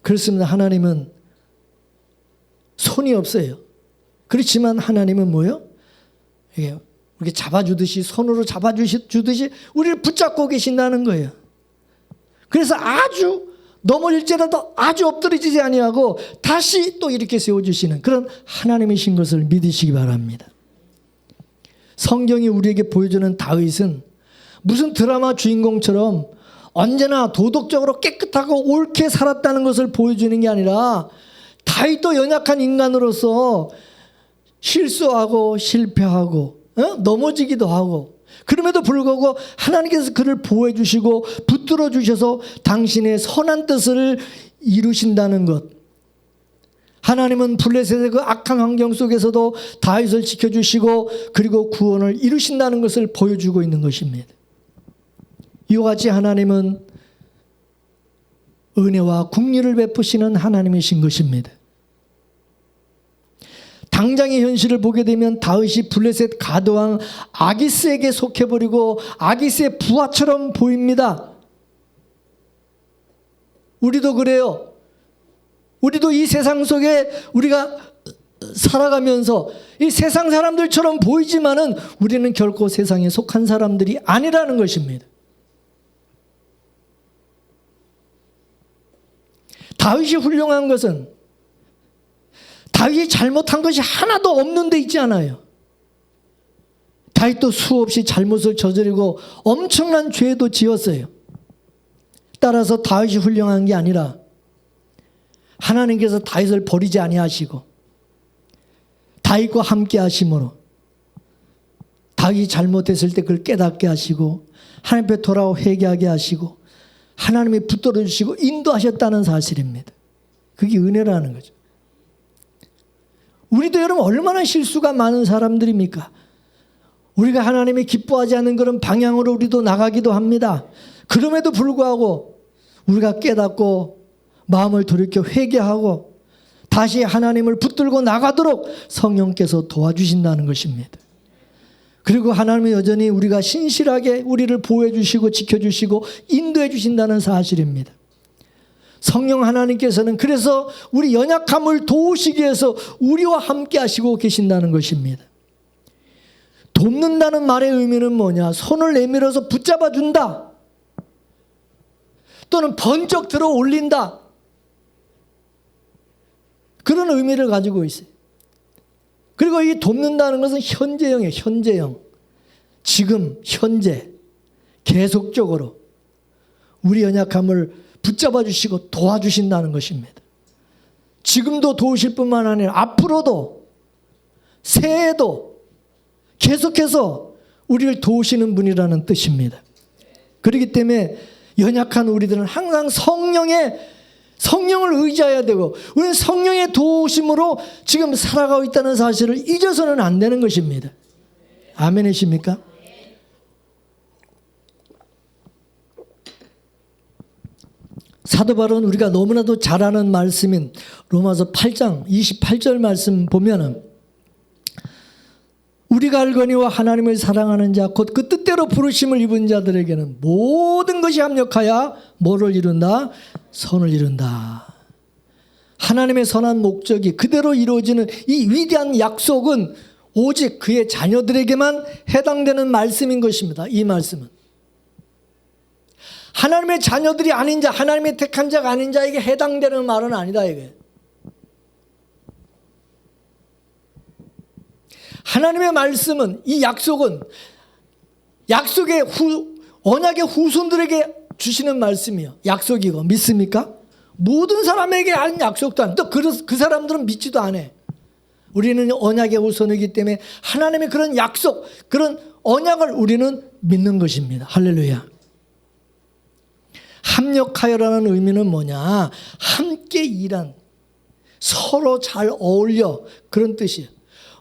그렇습니다. 하나님은 손이 없어요. 그렇지만 하나님은 뭐예요? 이렇게 잡아주듯이, 손으로 잡아주듯이 우리를 붙잡고 계신다는 거예요. 그래서 아주 넘어질지라도 아주 엎드러지지 아니하고 다시 또 이렇게 세워주시는 그런 하나님이신 것을 믿으시기 바랍니다. 성경이 우리에게 보여주는 다윗은 무슨 드라마 주인공처럼 언제나 도덕적으로 깨끗하고 옳게 살았다는 것을 보여주는 게 아니라 다윗도 연약한 인간으로서 실수하고 실패하고 넘어지기도 하고, 그럼에도 불구하고 하나님께서 그를 보호해 주시고 붙들어 주셔서 당신의 선한 뜻을 이루신다는 것. 하나님은 블레셋의 그 악한 환경 속에서도 다윗을 지켜주시고 그리고 구원을 이루신다는 것을 보여주고 있는 것입니다. 이와 같이 하나님은 은혜와 긍휼을 베푸시는 하나님이신 것입니다. 당장의 현실을 보게 되면 다윗이 블레셋 가드왕 아기스에게 속해버리고 아기스의 부하처럼 보입니다. 우리도 그래요. 우리도 이 세상 속에 우리가 살아가면서 이 세상 사람들처럼 보이지만은 우리는 결코 세상에 속한 사람들이 아니라는 것입니다. 다윗이 훌륭한 것은 다윗이 잘못한 것이 하나도 없는 데 있지 않아요. 다윗도 수없이 잘못을 저지르고 엄청난 죄도 지었어요. 따라서 다윗이 훌륭한 게 아니라 하나님께서 다윗을 버리지 아니하시고 다윗과 함께 하심으로 다윗이 잘못했을 때 그걸 깨닫게 하시고 하나님 앞에 돌아와 회개하게 하시고 하나님이 붙들어 주시고 인도하셨다는 사실입니다. 그게 은혜라는 거죠. 우리도 여러분 얼마나 실수가 많은 사람들입니까? 우리가 하나님이 기뻐하지 않는 그런 방향으로 우리도 나가기도 합니다. 그럼에도 불구하고 우리가 깨닫고 마음을 돌이켜 회개하고 다시 하나님을 붙들고 나가도록 성령께서 도와주신다는 것입니다. 그리고 하나님은 여전히 우리가 신실하게 우리를 보호해 주시고 지켜주시고 인도해 주신다는 사실입니다. 성령 하나님께서는 그래서 우리 연약함을 도우시기 위해서 우리와 함께 하시고 계신다는 것입니다. 돕는다는 말의 의미는 뭐냐? 손을 내밀어서 붙잡아 준다. 또는 번쩍 들어 올린다. 그런 의미를 가지고 있어요. 그리고 이 돕는다는 것은 현재형이에요. 현재형. 지금, 현재, 계속적으로 우리 연약함을 붙잡아 주시고 도와주신다는 것입니다. 지금도 도우실 뿐만 아니라 앞으로도 새해에도 계속해서 우리를 도우시는 분이라는 뜻입니다. 그렇기 때문에 연약한 우리들은 항상 성령을 의지해야 되고 우리는 성령의 도우심으로 지금 살아가고 있다는 사실을 잊어서는 안 되는 것입니다. 아멘이십니까? 사도 바울은 우리가 너무나도 잘 아는 말씀인 로마서 8장 28절 말씀 보면은 우리가 알거니와 하나님을 사랑하는 자 곧 그 뜻대로 부르심을 입은 자들에게는 모든 것이 합력하여 뭐를 이룬다? 선을 이룬다. 하나님의 선한 목적이 그대로 이루어지는 이 위대한 약속은 오직 그의 자녀들에게만 해당되는 말씀인 것입니다. 이 말씀은 하나님의 자녀들이 아닌 자, 하나님의 택한 자가 아닌 자에게 해당되는 말은 아니다 이게. 하나님의 말씀은, 이 약속은 약속의 언약의 후손들에게 주시는 말씀이요. 약속이고 믿습니까? 모든 사람에게 하는 약속도 아니고 또 그 사람들은 믿지도 않아. 우리는 언약의 후손이기 때문에 하나님의 그런 약속, 그런 언약을 우리는 믿는 것입니다. 할렐루야. 합력하여라는 의미는 뭐냐? 함께 일한, 서로 잘 어울려, 그런 뜻이에요.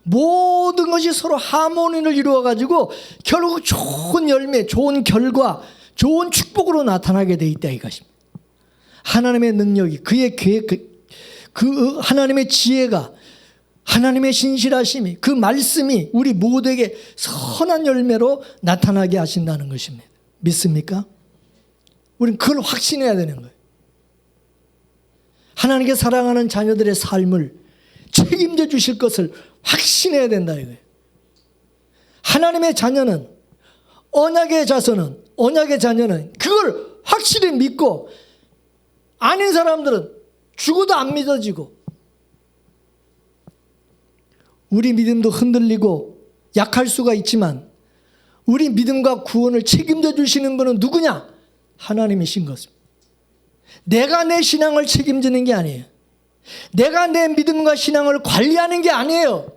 모든 것이 서로 하모니를 이루어가지고 결국 좋은 열매, 좋은 결과, 좋은 축복으로 나타나게 돼 있다 이것입니다. 하나님의 능력이, 그의 계획, 그 하나님의 지혜가, 하나님의 신실하심이, 그 말씀이 우리 모두에게 선한 열매로 나타나게 하신다는 것입니다. 믿습니까? 우리는 그걸 확신해야 되는 거예요. 하나님께 사랑하는 자녀들의 삶을 책임져 주실 것을 확신해야 된다 이거예요. 하나님의 자녀는, 언약의 자손은, 언약의 자녀는 그걸 확실히 믿고, 아닌 사람들은 죽어도 안 믿어지고, 우리 믿음도 흔들리고 약할 수가 있지만 우리 믿음과 구원을 책임져 주시는 분은 누구냐? 하나님이신 것입니다. 내가 내 신앙을 책임지는 게 아니에요. 내가 내 믿음과 신앙을 관리하는 게 아니에요.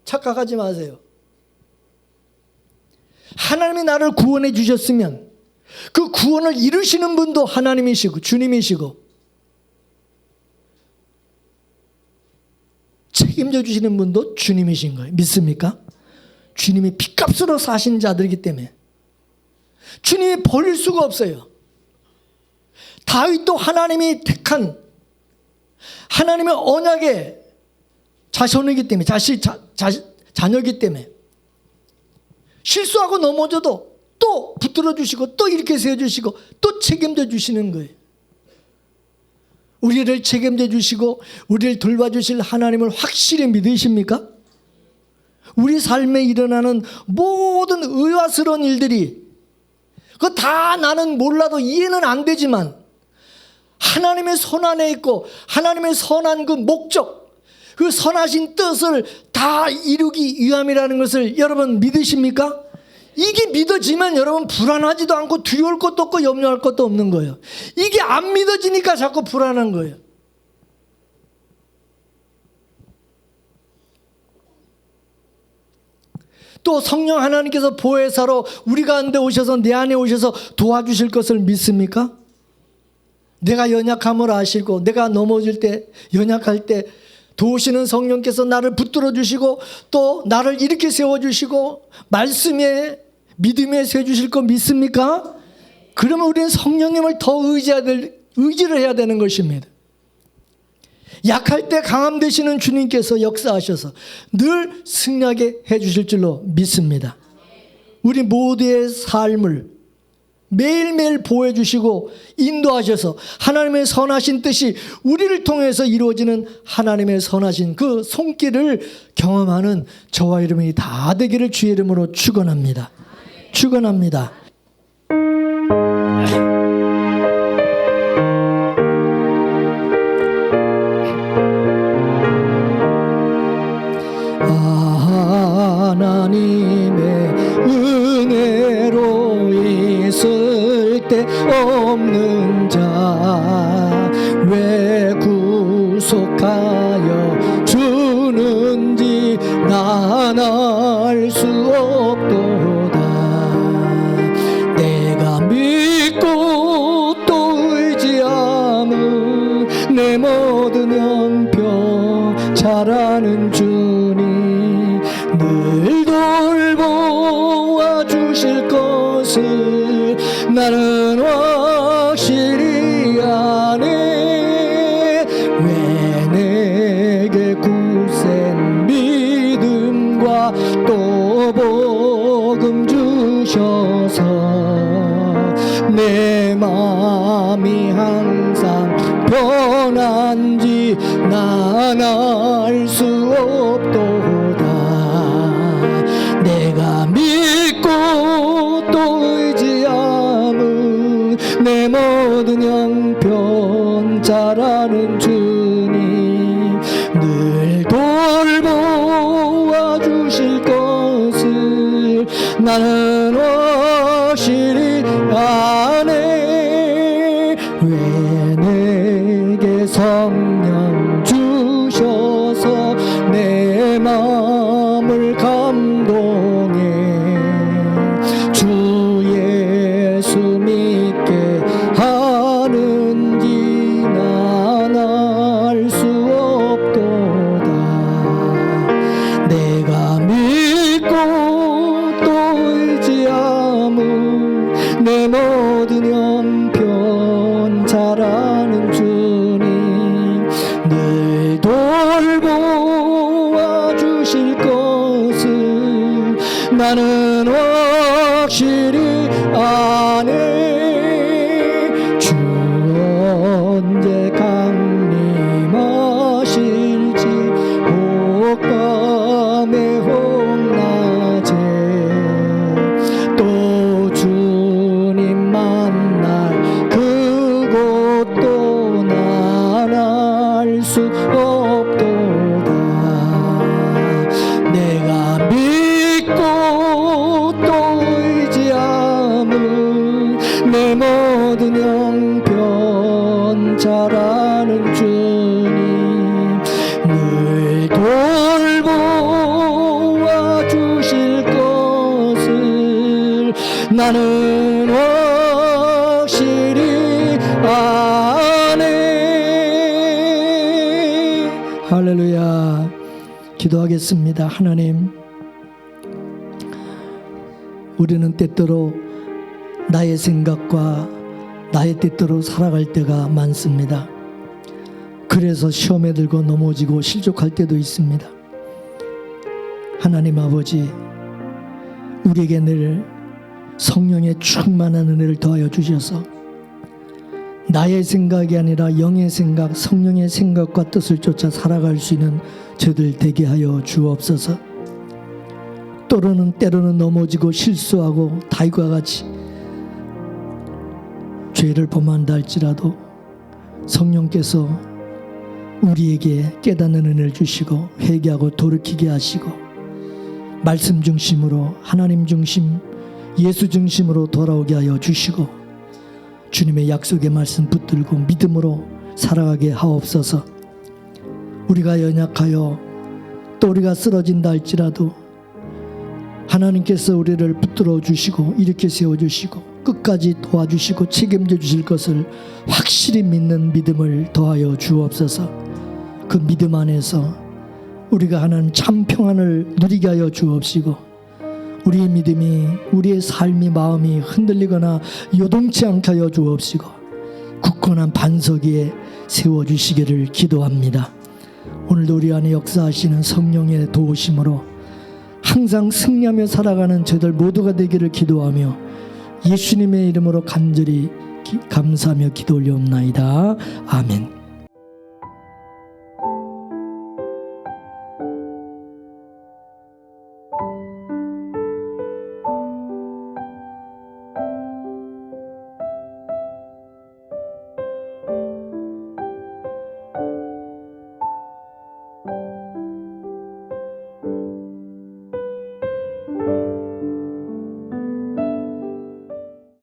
착각하지 마세요. 하나님이 나를 구원해 주셨으면 그 구원을 이루시는 분도 하나님이시고 주님이시고 책임져 주시는 분도 주님이신 거예요. 믿습니까? 주님이 핏값으로 사신 자들이기 때문에 주님이 버릴 수가 없어요. 다윗도 하나님이 택한 하나님의 언약의 자손이기 때문에 자녀이기 때문에 실수하고 넘어져도 또 붙들어 주시고 또 이렇게 세워주시고 또 책임져 주시는 거예요. 우리를 책임져 주시고 우리를 돌봐주실 하나님을 확실히 믿으십니까? 우리 삶에 일어나는 모든 의아스러운 일들이 그거 다 나는 몰라도 이해는 안 되지만 하나님의 손 안에 있고 하나님의 선한 그 목적, 그 선하신 뜻을 다 이루기 위함이라는 것을 여러분 믿으십니까? 이게 믿어지면 여러분 불안하지도 않고 두려울 것도 없고 염려할 것도 없는 거예요. 이게 안 믿어지니까 자꾸 불안한 거예요. 또 성령 하나님께서 보혜사로 우리 가운데 오셔서 내 안에 오셔서 도와주실 것을 믿습니까? 내가 연약함을 아시고 내가 넘어질 때 연약할 때 도우시는 성령께서 나를 붙들어 주시고 또 나를 이렇게 세워주시고 말씀에 믿음에 세워주실 거 믿습니까? 그러면 우리는 성령님을 더 의지를 해야 되는 것입니다. 약할 때 강함 되시는 주님께서 역사하셔서 늘 승리하게 해주실 줄로 믿습니다. 우리 모두의 삶을 매일매일 보호해 주시고 인도하셔서 하나님의 선하신 뜻이 우리를 통해서 이루어지는 하나님의 선하신 그 손길을 경험하는 저와 여러분이 다 되기를 주의 이름으로 축원합니다. 축원합니다. 하나님의 은혜로 있을 때 없는 자 왜 구속하여 주는지 난 알 수 없도다. 내가 믿고 또 의지함은 내 모든 형편 잘 아는 주님 늘 돌보아 주실 것을 나는 확실히 아네. 왜 내게 굳센 믿음과 또 복음 주셔서 내 마음이 항상 편한지 난 알 수 없도다. 내가 믿고 또 의지함은 내 모든 형편 잘 아는 주님 늘 돌보아 주실 것을 나는 확실히 아네. 왜 내게 성령 주셔서 내 마음을 감동해 주 예수 믿게 하는지 난 알 수 없도다. 내가 믿고 또 의지함은 내 모든 형편 잘 아는 주님 늘 돌보아 주실 것을 나는 확실히 아네. 주 언제 강림하실지 혹밤에 혹낮에 없도다. 내가 믿고 또 의지함은 내 모든 형편 잘 아는 주님 늘 돌보아 주실 것을 나는 확실히 아네. 할렐루야. 기도하겠습니다. 하나님, 우리는 때때로 나의 생각과 나의 뜻대로 살아갈 때가 많습니다. 그래서 시험에 들고 넘어지고 실족할 때도 있습니다. 하나님 아버지, 우리에게 늘 성령의 충만한 은혜를 더하여 주셔서 나의 생각이 아니라 영의 생각, 성령의 생각과 뜻을 쫓아 살아갈 수 있는 저들 되게 하여 주옵소서. 때로는 넘어지고 실수하고 다윗과 같이 죄를 범한다 할지라도 성령께서 우리에게 깨닫는 은혜를 주시고 회개하고 돌이키게 하시고 말씀 중심으로, 하나님 중심, 예수 중심으로 돌아오게 하여 주시고 주님의 약속의 말씀 붙들고 믿음으로 살아가게 하옵소서. 우리가 연약하여 또 우리가 쓰러진다 할지라도 하나님께서 우리를 붙들어 주시고 일으켜 세워주시고 끝까지 도와주시고 책임져 주실 것을 확실히 믿는 믿음을 더하여 주옵소서. 그 믿음 안에서 우리가 하나님 참 평안을 누리게 하여 주옵시고 우리의 믿음이, 우리의 삶이, 마음이 흔들리거나 요동치 않게 하여 주옵시고 굳건한 반석 위에 세워주시기를 기도합니다. 오늘도 우리 안에 역사하시는 성령의 도우심으로 항상 승리하며 살아가는 저들 모두가 되기를 기도하며 예수님의 이름으로 간절히 감사하며 기도 올려옵나이다. 아멘.